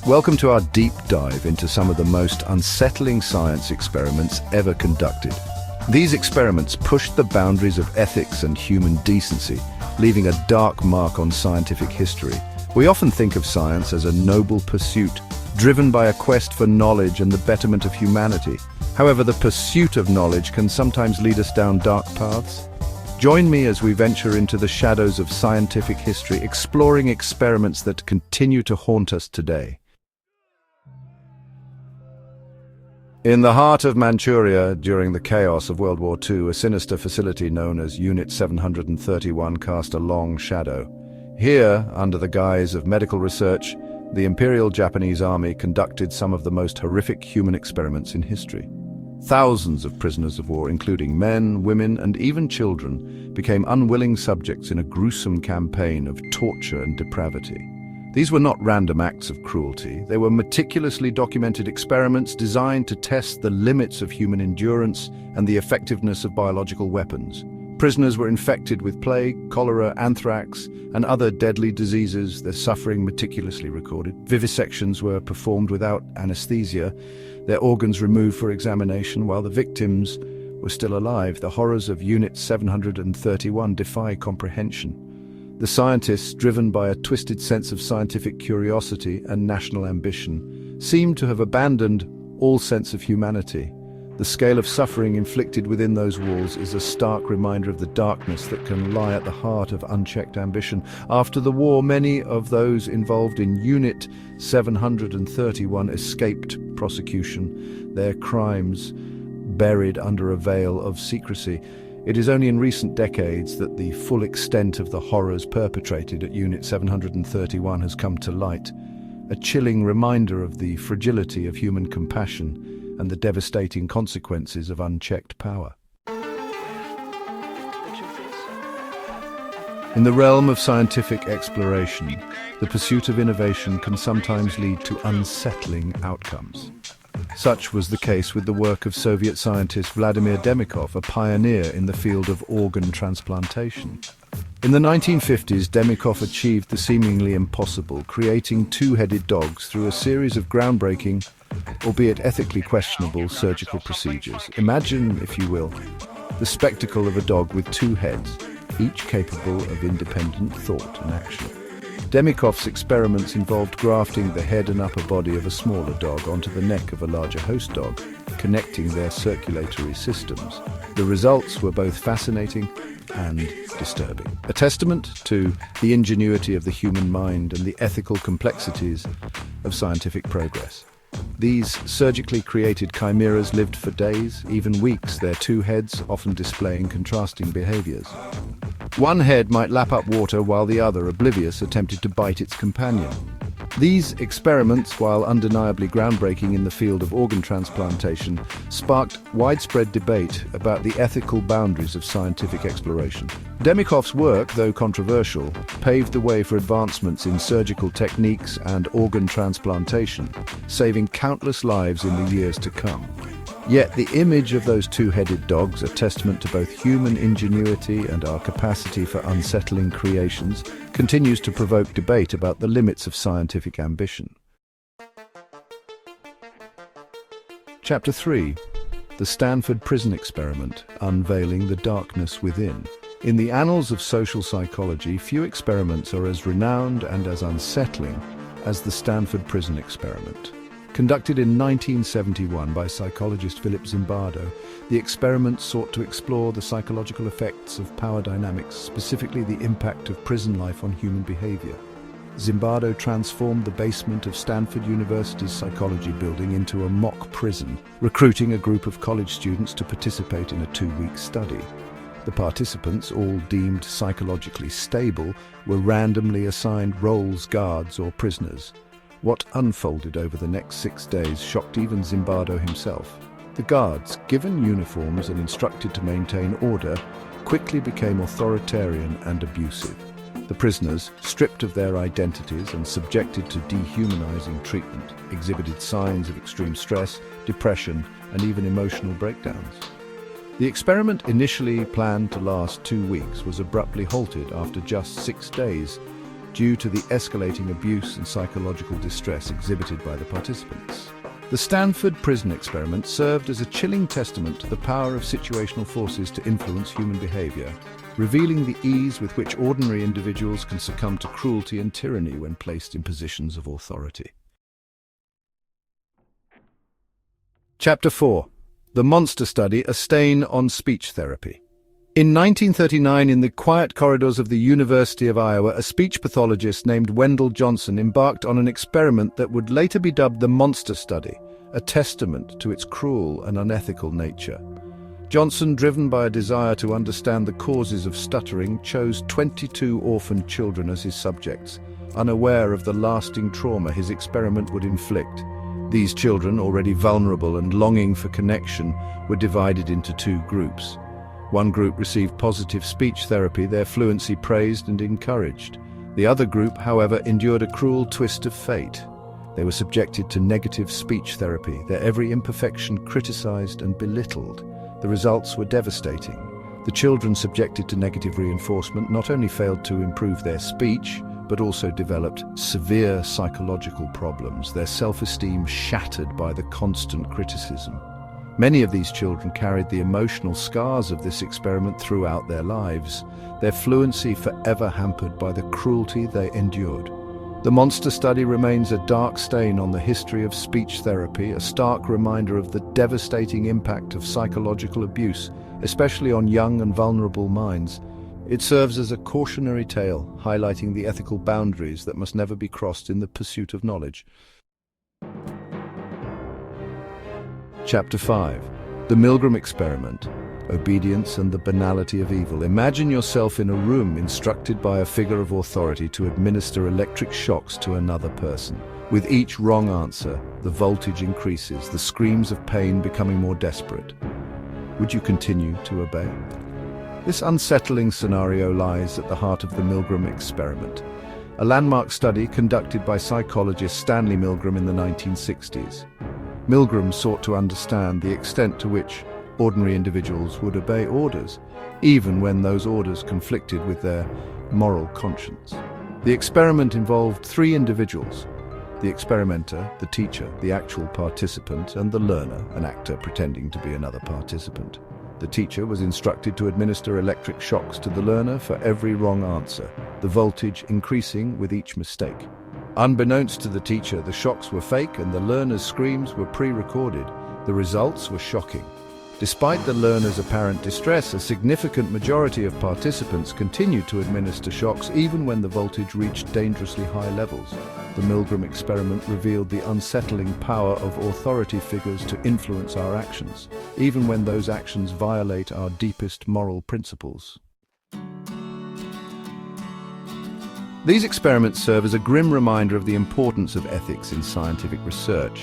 Welcome to our deep dive into some of the most unsettling science experiments ever conducted. These experiments pushed the boundaries of ethics and human decency, leaving a dark mark on scientific history. We often think of science as a noble pursuit, driven by a quest for knowledge and the betterment of humanity. However, the pursuit of knowledge can sometimes lead us down dark paths. Join me as we venture into the shadows of scientific history, exploring experiments that continue to haunt us today. In the heart of Manchuria, during the chaos of World War II, a sinister facility known as Unit 731 cast a long shadow. Here, under the guise of medical research, the Imperial Japanese Army conducted some of the most horrific human experiments in history. Thousands of prisoners of war, including men, women, and even children, became unwilling subjects in a gruesome campaign of torture and depravity. These were not random acts of cruelty. They were meticulously documented experiments designed to test the limits of human endurance and the effectiveness of biological weapons. Prisoners were infected with plague, cholera, anthrax, and other deadly diseases, their suffering meticulously recorded. Vivisections were performed without anesthesia, their organs removed for examination while the victims were still alive. The horrors of Unit 731 defy comprehension. The scientists, driven by a twisted sense of scientific curiosity and national ambition, seem to have abandoned all sense of humanity. The scale of suffering inflicted within those walls is a stark reminder of the darkness that can lie at the heart of unchecked ambition. After the war, many of those involved in Unit 731 escaped prosecution, their crimes buried under a veil of secrecy. It is only in recent decades that the full extent of the horrors perpetrated at Unit 731 has come to light, a chilling reminder of the fragility of human compassion and the devastating consequences of unchecked power. In the realm of scientific exploration, the pursuit of innovation can sometimes lead to unsettling outcomes. Such was the case with the work of Soviet scientist Vladimir Demikov, a pioneer in the field of organ transplantation. In the 1950s, Demikov achieved the seemingly impossible, creating two-headed dogs through a series of groundbreaking, albeit ethically questionable, surgical procedures. Imagine, if you will, the spectacle of a dog with two heads, each capable of independent thought and action. Demikov's experiments involved grafting the head and upper body of a smaller dog onto the neck of a larger host dog, connecting their circulatory systems. The results were both fascinating and disturbing, a testament to the ingenuity of the human mind and the ethical complexities of scientific progress. These surgically created chimeras lived for days, even weeks, their two heads often displaying contrasting behaviors. One head might lap up water while the other, oblivious, attempted to bite its companion. These experiments, while undeniably groundbreaking in the field of organ transplantation, sparked widespread debate about the ethical boundaries of scientific exploration. Demikov's work, though controversial, paved the way for advancements in surgical techniques and organ transplantation, saving countless lives in the years to come. Yet the image of those two-headed dogs, a testament to both human ingenuity and our capacity for unsettling creations, continues to provoke debate about the limits of scientific ambition. Chapter 3. The Stanford Prison Experiment, Unveiling the Darkness Within. In the annals of social psychology, few experiments are as renowned and as unsettling as the Stanford Prison Experiment. Conducted in 1971 by psychologist Philip Zimbardo, the experiment sought to explore the psychological effects of power dynamics, specifically the impact of prison life on human behavior. Zimbardo transformed the basement of Stanford University's psychology building into a mock prison, recruiting a group of college students to participate in a 2-week study. The participants, all deemed psychologically stable, were randomly assigned roles, guards, or prisoners. What unfolded over the next 6 days shocked even Zimbardo himself. The guards, given uniforms and instructed to maintain order, quickly became authoritarian and abusive. The prisoners, stripped of their identities and subjected to dehumanizing treatment, exhibited signs of extreme stress, depression, and even emotional breakdowns. The experiment, initially planned to last 2 weeks, was abruptly halted after just 6 days, due to the escalating abuse and psychological distress exhibited by the participants. The Stanford Prison Experiment served as a chilling testament to the power of situational forces to influence human behavior, revealing the ease with which ordinary individuals can succumb to cruelty and tyranny when placed in positions of authority. Chapter 4. The Monster Study, a Stain on Speech Therapy. In 1939, in the quiet corridors of the University of Iowa, a speech pathologist named Wendell Johnson embarked on an experiment that would later be dubbed the Monster Study, a testament to its cruel and unethical nature. Johnson, driven by a desire to understand the causes of stuttering, chose 22 orphan children as his subjects, unaware of the lasting trauma his experiment would inflict. These children, already vulnerable and longing for connection, were divided into two groups. One group received positive speech therapy, their fluency praised and encouraged. The other group, however, endured a cruel twist of fate. They were subjected to negative speech therapy, their every imperfection criticized and belittled. The results were devastating. The children subjected to negative reinforcement not only failed to improve their speech, but also developed severe psychological problems, their self-esteem shattered by the constant criticism. Many of these children carried the emotional scars of this experiment throughout their lives, their fluency forever hampered by the cruelty they endured. The Monster Study remains a dark stain on the history of speech therapy, a stark reminder of the devastating impact of psychological abuse, especially on young and vulnerable minds. It serves as a cautionary tale, highlighting the ethical boundaries that must never be crossed in the pursuit of knowledge. Chapter 5. The Milgram Experiment, Obedience and the Banality of Evil. Imagine yourself in a room instructed by a figure of authority to administer electric shocks to another person. With each wrong answer, the voltage increases, the screams of pain becoming more desperate. Would you continue to obey? This unsettling scenario lies at the heart of the Milgram Experiment, a landmark study conducted by psychologist Stanley Milgram in the 1960s. Milgram sought to understand the extent to which ordinary individuals would obey orders, even when those orders conflicted with their moral conscience. The experiment involved three individuals: the experimenter, the teacher, the actual participant, and the learner, an actor pretending to be another participant. The teacher was instructed to administer electric shocks to the learner for every wrong answer, the voltage increasing with each mistake. Unbeknownst to the teacher, the shocks were fake and the learner's screams were pre-recorded. The results were shocking. Despite the learner's apparent distress, a significant majority of participants continued to administer shocks even when the voltage reached dangerously high levels. The Milgram experiment revealed the unsettling power of authority figures to influence our actions, even when those actions violate our deepest moral principles. These experiments serve as a grim reminder of the importance of ethics in scientific research.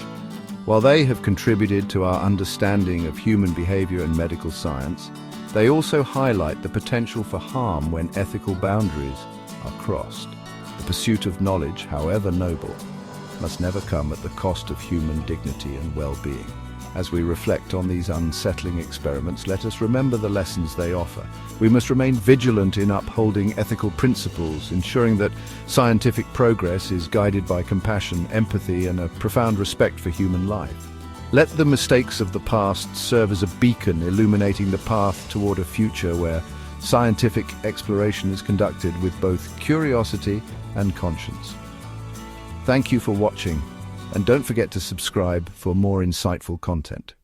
While they have contributed to our understanding of human behavior and medical science, they also highlight the potential for harm when ethical boundaries are crossed. The pursuit of knowledge, however noble, must never come at the cost of human dignity and well-being. As we reflect on these unsettling experiments, let us remember the lessons they offer. We must remain vigilant in upholding ethical principles, ensuring that scientific progress is guided by compassion, empathy, and a profound respect for human life. Let the mistakes of the past serve as a beacon illuminating the path toward a future where scientific exploration is conducted with both curiosity and conscience. Thank you for watching, and don't forget to subscribe for more insightful content.